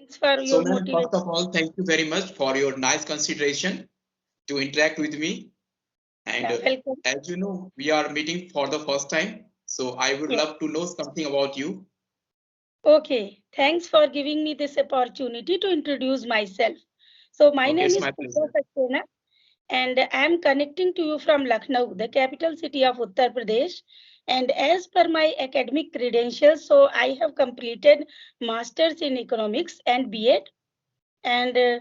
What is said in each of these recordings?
Thanks for So, your ma'am, first motivation. of all, thank you very much for your nice consideration to interact with me. And Yeah, welcome. as you know, we are meeting for the first time. So I would Yeah. love to know something about you. Okay. Thanks for giving me this opportunity to introduce myself. So my Okay, name it's is my Pooja pleasure. Saxena, and I am connecting to you from Lucknow, the capital city of Uttar Pradesh. And as per my academic credentials, so I have completed Masters in Economics and B.Ed, and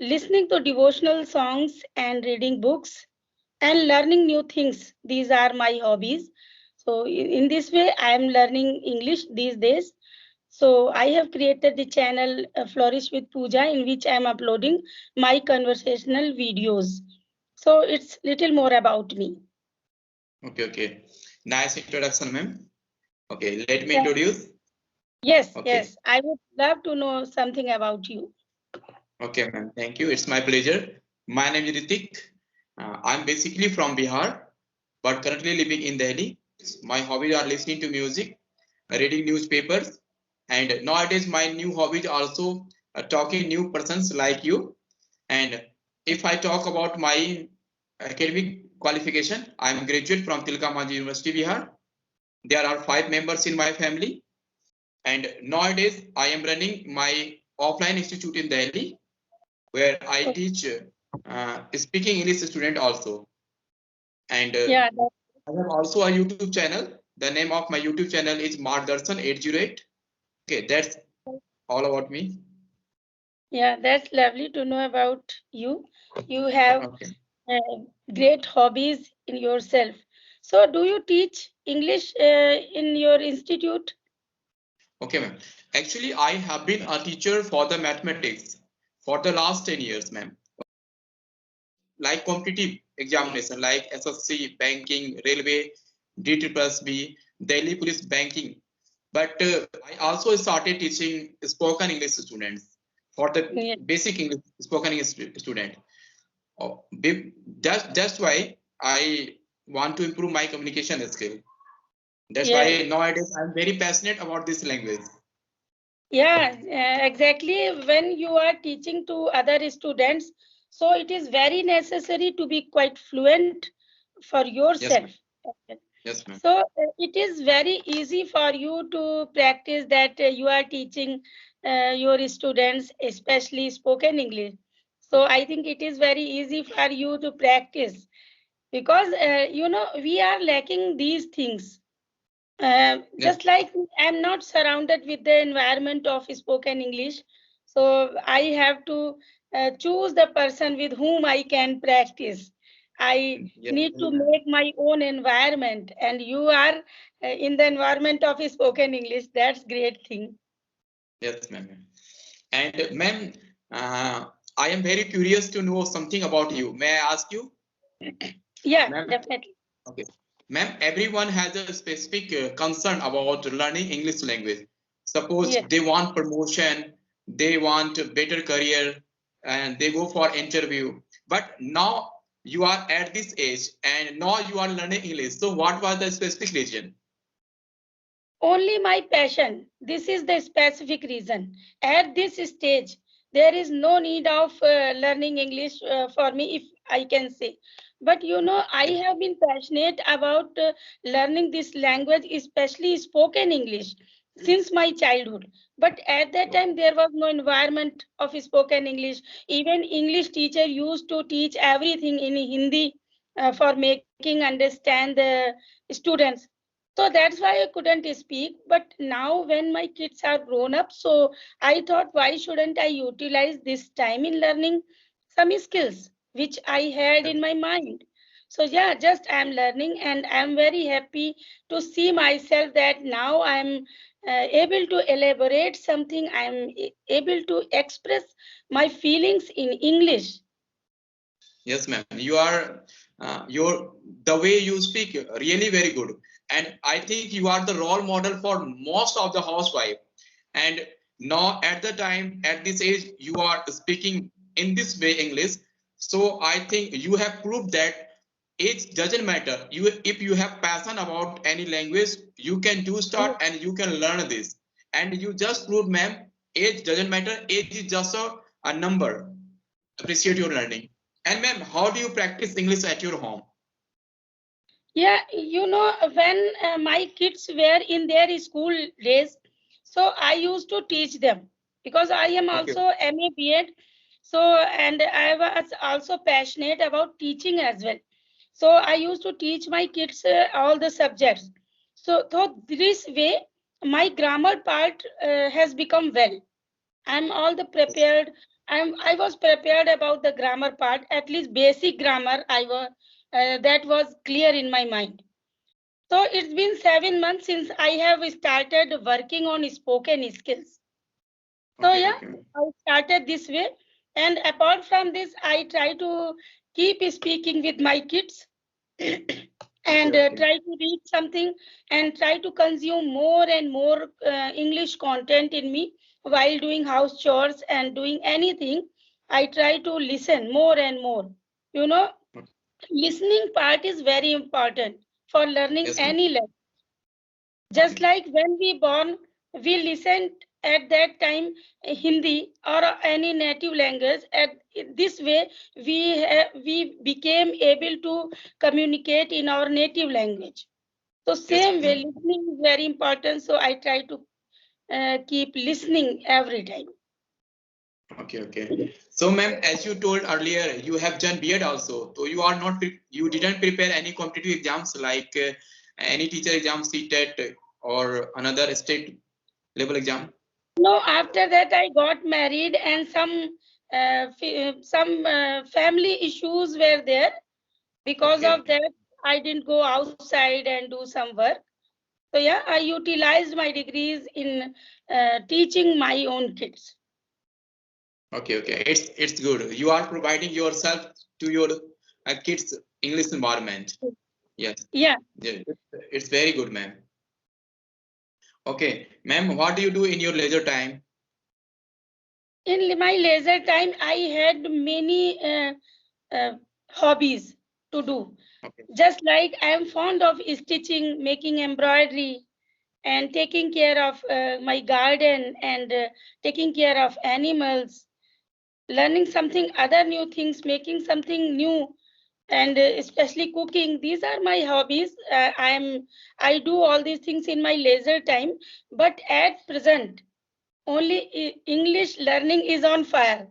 listening to devotional songs and reading books and learning new things. These are my hobbies. So in this way, I am learning English these days. So I have created the channel Flourish with Pooja, in which I am uploading my conversational videos. So it's little more about me. Okay, okay. Nice introduction, ma'am. Okay, let me Yeah. introduce. Yes, Okay. yes. I would love to know something about you. Okay, ma'am. Thank you. It's my pleasure. My name is Ritik. I'm basically from Bihar, but currently living in Delhi. My hobbies are listening to music, reading newspapers, and nowadays my new hobbies also talking new persons like you. And if I talk about my academic qualification, I'm graduate from Tilkamaji University, Bihar. There are 5 members in my family, and nowadays I am running my offline institute in Delhi, where I Okay. teach speaking English student also. And Yeah, I have also a YouTube channel. The name of my YouTube channel is Mardarshan 808. Okay, that's all about me. yeah, that's lovely to know about you. You have Okay. uh, great hobbies in yourself. So, do you teach English in your institute? Okay, ma'am. Actually, I have been a teacher for the mathematics for the last 10 years, ma'am. Like competitive examination, like SSC, banking, railway, DSSB, Delhi Police banking. But I also started teaching spoken English students for the Yeah, basic English spoken English student. Oh, that's why I want to improve my communication skill. That's yeah, why nowadays I'm very passionate about this language. yeah, exactly. When you are teaching to other students, so it is very necessary to be quite fluent for Yes, yourself. ma'am. Yes, ma'am. So it is very easy for you to practice that you are teaching your students, especially spoken English. So I think it is very easy for you to practice because we are lacking these things. Yes, Just like I'm not surrounded with the environment of spoken English, so I have to choose the person with whom I can practice. I yes, need yes, to ma'am. make my own environment, and you are in the environment of spoken English. That's great thing. Yes, ma'am. And ma'am, I am very curious to know something about you. May I ask you, Yeah, ma'am? definitely. Okay, ma'am. Everyone has a specific concern about learning English language. Suppose Yes. they want promotion, they want a better career, and they go for interview. But now you are at this age, and now you are learning English. So, what was the specific reason? Only my passion. This is the specific reason. At this stage, there is no need of learning English for me, if I can say. But I Yes, have been passionate about learning this language, especially spoken English, since my childhood. But at that time, there was no environment of spoken English. Even English teacher used to teach everything in Hindi for making understand the students. So that's why I couldn't speak. But now, when my kids are grown up, so I thought, why shouldn't I utilize this time in learning some skills which I had yes, in my mind? So, yeah, just I'm learning, and I'm very happy to see myself that now I'm able to elaborate something, able to express my feelings in English. yes, ma'am. You are your the way you speak really very good, and I think you are the role model for most of the housewife. And now at the time at this age you are speaking in this way English. So I think you have proved that age doesn't matter. You if you have passion about any language, you can do start and you can learn this. And you just proved, ma'am, Age doesn't matter. Age is just a number. Appreciate your learning. And ma'am, how do you practice English at your home? Yeah, when my kids were in their school days, so I used to teach them because I am Okay. also MA BEd. So, and I was also passionate about teaching as well. So I used to teach my kids all the subjects. So this way, my grammar part has become well. I'm all the prepared. I was prepared about the grammar part. At least basic grammar, I was that was clear in my mind. So it's been 7 months since I have started working on spoken skills. So Okay. yeah, I started this way. And apart from this, I try to keep speaking with my kids and Okay. try to read something and try to consume more and more English content in me while doing house chores and doing anything. I try to listen more and more. You know, listening part is very important for learning Yes, ma'am. any language. Just Okay. like when we born, we listened at that time Hindi or any native language. At this way, we became able to communicate in our native language. So Yes, same way, ma'am. listening is very important. So I try to keep listening every time. Okay. So, ma'am, as you told earlier, you have done B.Ed also. So you are not, you didn't prepare any competitive exams like any teacher exam, CTET, or another state level exam. No, after that I got married and some family issues were there. Because of Okay. that, I didn't go outside and do some work. So yeah, I utilized my degrees in teaching my own kids. Okay. It's good. You are providing yourself to your kids' English environment. Yes. Yeah, Yeah. It's very good, ma'am. Okay, ma'am, what do you do in your leisure time? in my leisure time, I had many uh, hobbies to do. Okay. Just like I am fond of stitching, making embroidery, and taking care of my garden and taking care of animals, learning something other new things, making something new, and especially cooking. These are my hobbies. I do all these things in my leisure time, but at present only English learning is on fire.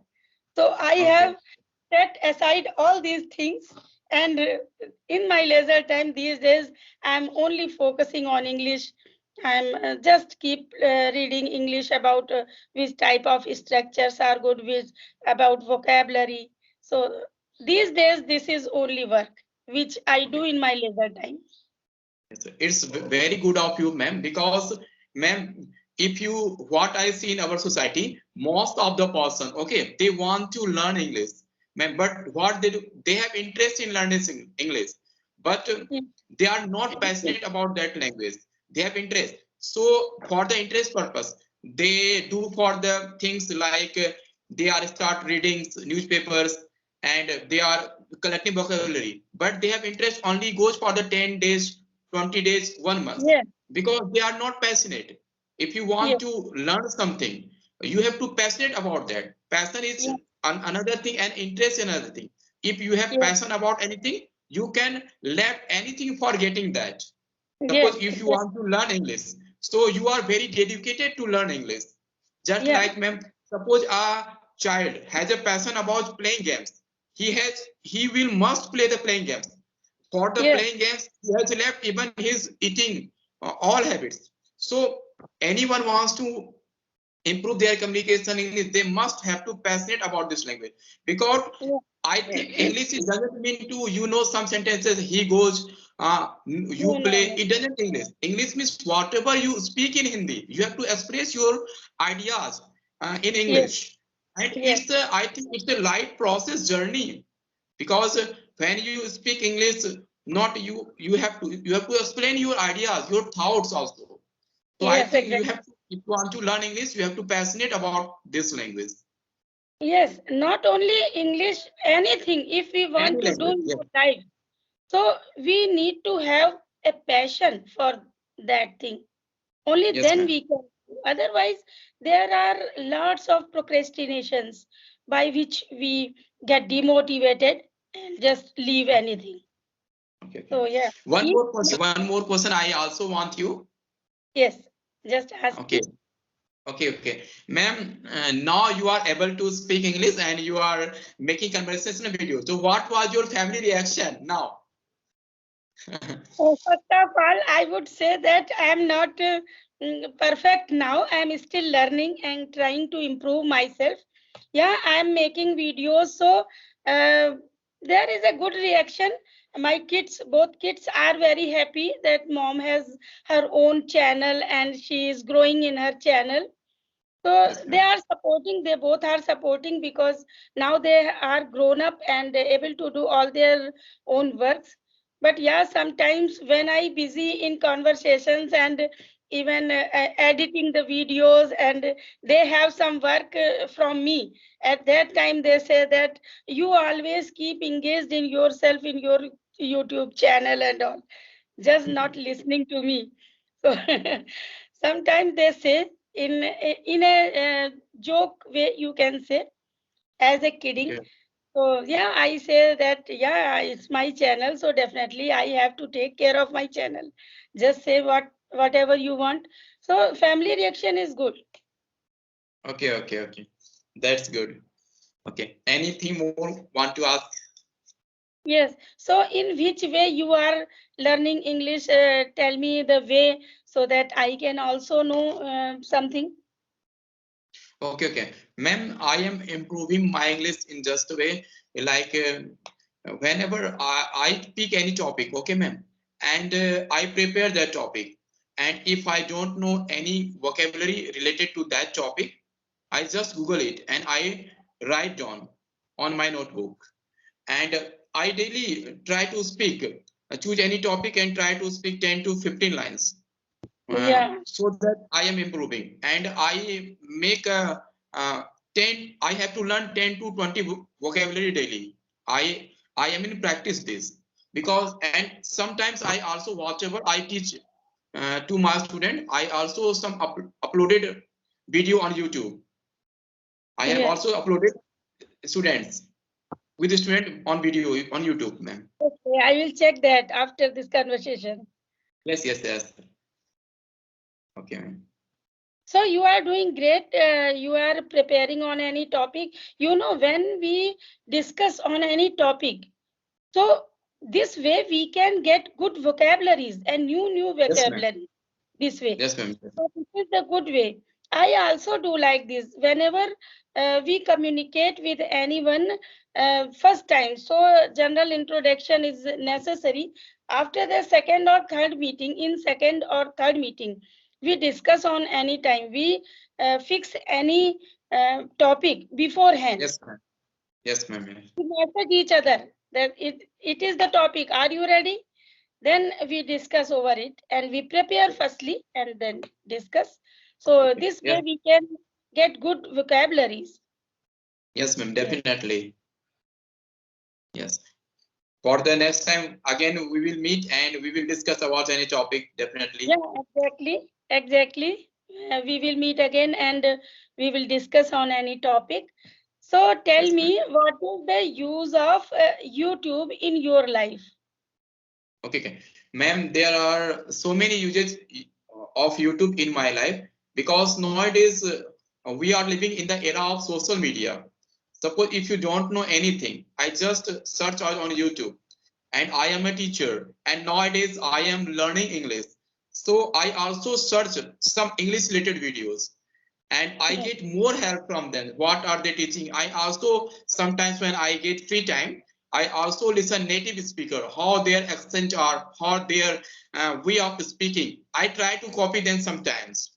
So I Okay. have set aside all these things, and in my leisure time these days I'm only focusing on English. I'm just keep reading English about which type of structures are good, which about vocabulary. So these days this is only work which I do Okay. in my leisure time. Yes, it's very good of you, ma'am, because, ma'am, if you, what I see in our society, most of the person, okay, they want to learn English, ma'am, but what they do, they have interest in learning English, but Yeah, they are not passionate about that language. They have interest. So for the interest purpose, they do for the things like they are start reading newspapers and they are collecting vocabulary, but they have interest only goes for the 10 days, 20 days, 1 month, yeah, because they are not passionate. If you yeah, want to learn something, you have to passionate about that. Passion is yeah, another thing and interest is another thing. If you have yeah, passion about anything, you can leave anything for getting that. Suppose yes, if you yes, want to learn English, so you are very dedicated to learn English. Just yeah, like, ma'am, suppose a child has a passion about playing games, he will must play the playing games. For the yes, playing games, he has left even his eating all habits. So anyone wants to improve their communication English, they must have to passionate about this language, because yeah, I think English doesn't mean to some sentences he goes you no, no, play, no, it doesn't English. English means whatever you speak in Hindi, you have to express your ideas in yes, English. And yes, I think it's a light process journey, because when you speak English, not you have to explain your ideas, your thoughts also. So I yes, think you exactly. have to, if you want to learn English, you have to passionate about this language. Yes, not only English, anything. If we want Any to do language, in yeah. our life, so we need to have a passion for that thing. Only Yes, then ma'am. we can. Otherwise, there are lots of procrastinations by which we get demotivated and just leave anything. Okay, So okay. yeah, One if, more question. One more question. I also want you. yes, just ask Okay. me. Okay, okay. Ma'am, now you are able to speak English and you are making conversation video. So what was your family reaction now? So first of all, I would say that I am not perfect now. I am still learning and trying to improve myself. Yeah, I am making videos, so there is a good reaction. My kids, both kids, are very happy that mom has her own channel and she is growing in her channel. So Yes, they ma'am. are supporting, they both are supporting because now they are grown up and able to do all their own works. But yeah, sometimes when I busy in conversations and even editing the videos and they have some work from me, at that time they say that you always keep engaged in yourself in your YouTube channel and all, just not listening to me. So sometimes they say in a joke way, you can say, as a kidding. Okay. So yeah, I say that yeah, it's my channel, so definitely I have to take care of my channel. Just say whatever you want. So family reaction is good. Okay, okay, okay. That's good. Okay. Anything more want to ask? Yes. So in which way you are learning English? Tell me the way so that I can also know something. Okay, okay. Ma'am, I am improving my English in just a way like whenever I pick any topic, okay, ma'am, and I prepare that topic. And if I don't know any vocabulary related to that topic, I just Google it and I write down on my notebook. And I daily try to speak, choose any topic and try to speak 10 to 15 lines Yeah. so that I am improving. And I make a 10, I have to learn 10 to 20 vocabulary daily. I am in practice this because, and sometimes I also, whatever I teach to my student, I also some uploaded video on YouTube. I have Yes. also uploaded students with the student on video on YouTube, ma'am. Okay. I will check that after this conversation. Yes, yes, yes. Okay, ma'am. So you are doing great. You are preparing on any topic. You know, when we discuss on any topic, so this way we can get good vocabularies and new Yes, ma'am. vocabulary this way. Yes, ma'am. So this is the good way. I also do like this whenever we communicate with anyone first time. So general introduction is necessary. After the second or third meeting, in second or third meeting, we discuss on any time. We fix any topic beforehand. Yes, ma'am. Yes, ma'am. Yes. We message each other that it is the topic. Are you ready? Then we discuss over it and we prepare firstly and then discuss. So Okay. this way Yes. we can get good vocabularies. Yes, ma'am, Yes. definitely. Yes. For the next time, again, we will meet and we will discuss about any topic, definitely. Yeah, exactly. Exactly. We will meet again and we will discuss on any topic. So tell Yes, ma'am. me, what is the use of YouTube in your life? Okay, okay. Ma'am, there are so many uses of YouTube in my life because nowadays we are living in the era of social media. Suppose if you don't know anything, I just search out on YouTube and I am a teacher and nowadays I am learning English. So I also search some English related videos and I Yes. get more help from them. What are they teaching? I also sometimes when I get free time, I also listen native speaker, how their accent are, how their way of speaking. I try to copy them sometimes.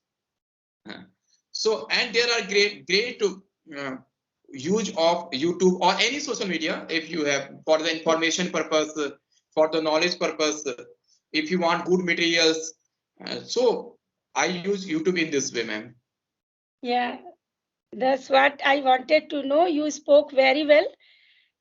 Uh, So and there are great uh, use of YouTube or any social media if you have for the information purpose, for the knowledge purpose, if you want good materials. So I use YouTube in this way, ma'am. Yeah, that's what I wanted to know. You spoke very well.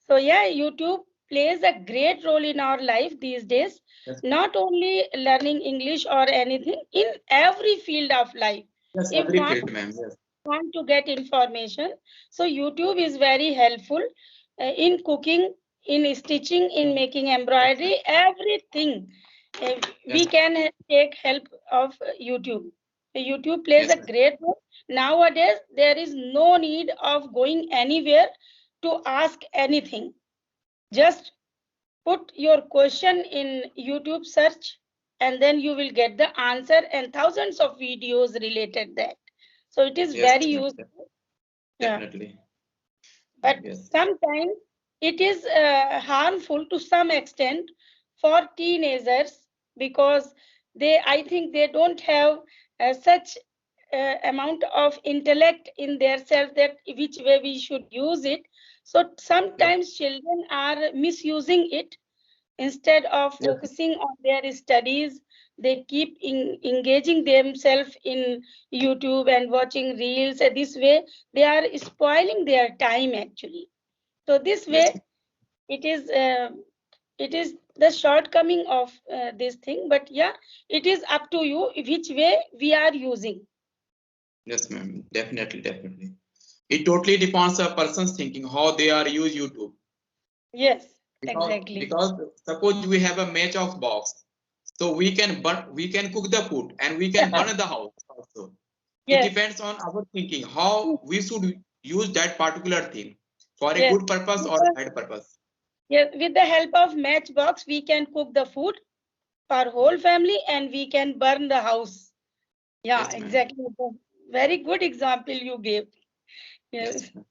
So yeah, YouTube plays a great role in our life these days, Yes. not only learning English or anything, in every field of life. Yes, if every one field, ma'am. Yes, want to get information, so YouTube is very helpful in cooking, in stitching, in making yes, embroidery, everything. Uh, we yes, can take help of YouTube. YouTube plays a yes, great role. Nowadays, there is no need of going anywhere to ask anything. Just put your question in YouTube search, and then you will get the answer and thousands of videos related that. So it is yes, very ma'am. useful. Yeah. Definitely. But Yes, sometimes it is harmful to some extent for teenagers, because I think they don't have such amount of intellect in their self that which way we should use it. So yes, sometimes children are misusing it. Instead of yes, focusing on their studies, they keep engaging themselves in YouTube and watching reels. This way they are spoiling their time actually. So this yes, way it is the shortcoming of this thing. But yeah, it is up to you which way we are using. yes, ma'am. Definitely, definitely. It totally depends on a person's thinking how they are use YouTube. Yes, Because exactly. because suppose we have a match of box, so we can cook the food and we can burn the house also. It Yes, depends on our thinking how we should use that particular thing for a yes. good purpose or a Because, bad purpose. yes, with the help of matchbox, we can cook the food for whole family and we can burn the house. Yeah, Yes, ma'am. exactly. Very good example you gave. Yes, Yes. ma'am.